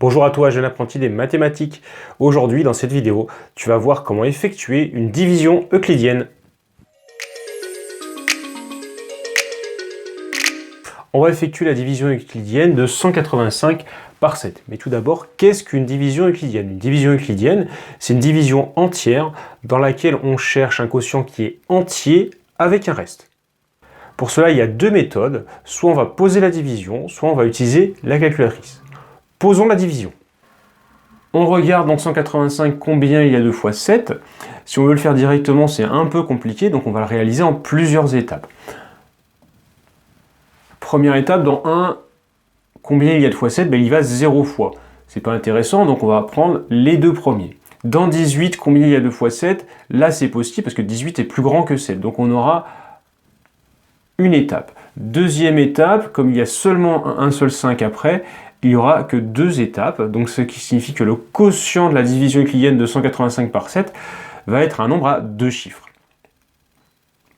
Bonjour à toi, jeune apprenti des mathématiques. Aujourd'hui, dans cette vidéo, tu vas voir comment effectuer une division euclidienne. On va effectuer la division euclidienne de 185 par 7. Mais tout d'abord, qu'est-ce qu'une division euclidienne? Une division euclidienne, c'est une division entière dans laquelle on cherche un quotient qui est entier avec un reste. Pour cela, il y a deux méthodes. Soit on va poser la division, soit on va utiliser la calculatrice. Posons la division. On regarde dans 185 combien il y a 2 fois 7. Si on veut le faire directement, c'est un peu compliqué, donc on va le réaliser en plusieurs étapes. Première étape, dans 1, combien il y a 2 fois 7? Il y va 0 fois. C'est pas intéressant, donc on va prendre les deux premiers. Dans 18, combien il y a 2 fois 7? Là, c'est possible parce que 18 est plus grand que 7. Donc on aura une étape. Deuxième étape, comme il y a seulement un seul 5 après, il n'y aura que deux étapes, donc ce qui signifie que le quotient de la division euclidienne de 185 par 7 va être un nombre à deux chiffres.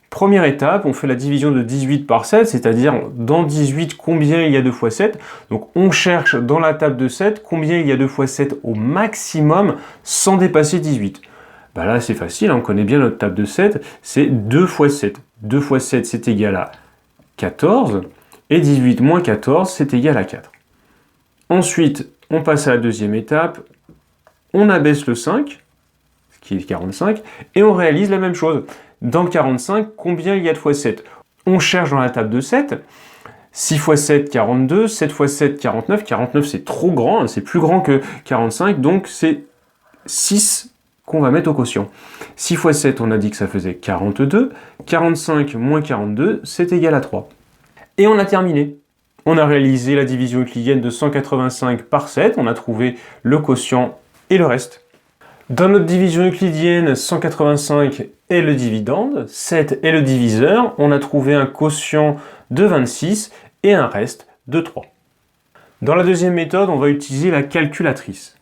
Première étape, on fait la division de 18 par 7, c'est-à-dire dans 18 combien il y a 2 fois 7. Donc on cherche dans la table de 7 combien il y a 2 fois 7 au maximum sans dépasser 18. Là c'est facile, on connaît bien notre table de 7, c'est 2 fois 7. 2 fois 7 c'est égal à 14, et 18 moins 14 c'est égal à 4. Ensuite, on passe à la deuxième étape, on abaisse le 5, ce qui est 45, et on réalise la même chose. Dans 45, combien il y a de fois 7? On cherche dans la table de 7, 6 fois 7, 42, 7 fois 7, 49, 49 c'est trop grand, c'est plus grand que 45, donc c'est 6 qu'on va mettre au quotient. 6 fois 7, on a dit que ça faisait 42, 45 moins 42, c'est égal à 3. Et on a terminé. On a réalisé la division euclidienne de 185 par 7, on a trouvé le quotient et le reste. Dans notre division euclidienne, 185 est le dividende, 7 est le diviseur, on a trouvé un quotient de 26 et un reste de 3. Dans la deuxième méthode, on va utiliser la calculatrice.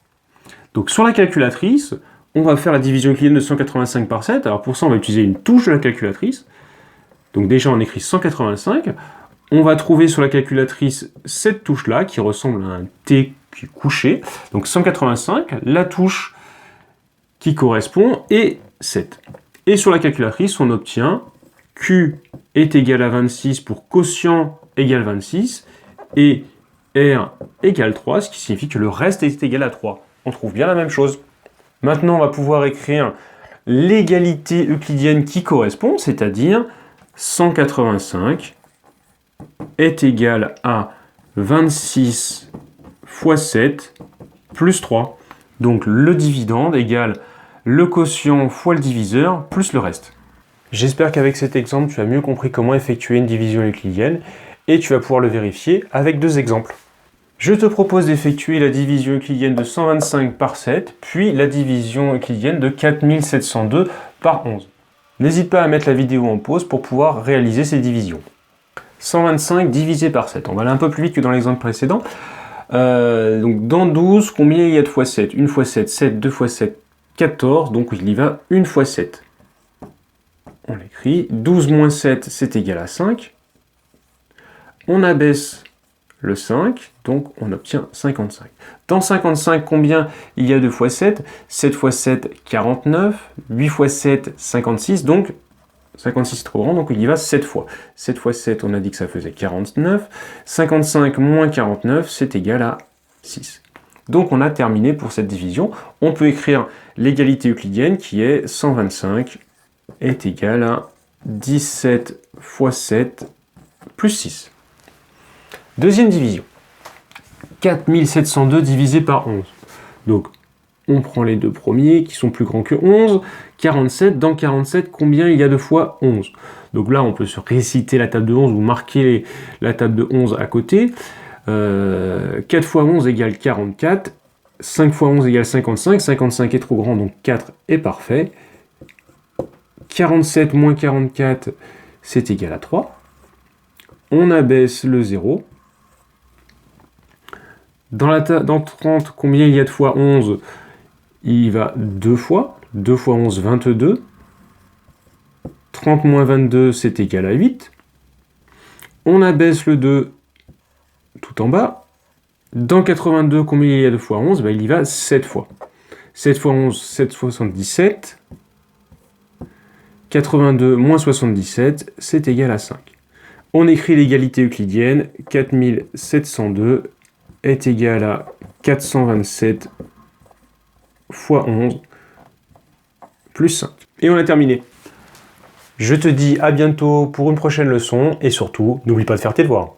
Donc sur la calculatrice, on va faire la division euclidienne de 185 par 7, alors pour ça on va utiliser une touche de la calculatrice. Donc déjà on écrit 185, on va trouver sur la calculatrice cette touche-là qui ressemble à un T qui est couché. Donc 185, la touche qui correspond est 7. Et sur la calculatrice, on obtient Q est égal à 26 pour quotient égale 26 et R égale 3, ce qui signifie que le reste est égal à 3. On trouve bien la même chose. Maintenant, on va pouvoir écrire l'égalité euclidienne qui correspond, c'est-à-dire 185 est égal à 26 fois 7 plus 3. Donc le dividende égale le quotient fois le diviseur plus le reste. J'espère qu'avec cet exemple, tu as mieux compris comment effectuer une division euclidienne et tu vas pouvoir le vérifier avec deux exemples. Je te propose d'effectuer la division euclidienne de 125 par 7, puis la division euclidienne de 4702 par 11. N'hésite pas à mettre la vidéo en pause pour pouvoir réaliser ces divisions. 125 divisé par 7. On va aller un peu plus vite que dans l'exemple précédent. Donc dans 12, combien il y a de fois 7? 1 fois 7, 7, 2 fois 7, 14. Donc il y va 1 fois 7. On l'écrit. 12 moins 7, c'est égal à 5. On abaisse le 5, donc on obtient 55. Dans 55, combien il y a 2 fois 7? 7 fois 7, 49. 8 fois 7, 56. Donc 56 c'est trop grand, donc il y va 7 fois. 7 fois 7, on a dit que ça faisait 49. 55 moins 49, c'est égal à 6. Donc on a terminé pour cette division. On peut écrire l'égalité euclidienne qui est 125 est égal à 17 fois 7 plus 6. Deuxième division. 4702 divisé par 11. Donc on prend les deux premiers qui sont plus grands que 11. 47, dans 47, combien il y a de fois 11? Donc là, on peut se réciter la table de 11 ou marquer la table de 11 à côté. 4 fois 11 égale 44. 5 fois 11 égale 55. 55 est trop grand, donc 4 est parfait. 47 moins 44, c'est égal à 3. On abaisse le 0. Dans 30, combien il y a de fois 11? Il y va 2 fois. 2 fois 11, 22. 30 moins 22, c'est égal à 8. On abaisse le 2 tout en bas. Dans 82, combien il y a de fois 11 ? Il y va 7 fois. 7 fois 11, 777. 82 moins 77, c'est égal à 5. On écrit l'égalité euclidienne, 4702 est égal à 427 fois 11 plus 5. Et on a terminé. Je te dis à bientôt pour une prochaine leçon et surtout, n'oublie pas de faire tes devoirs.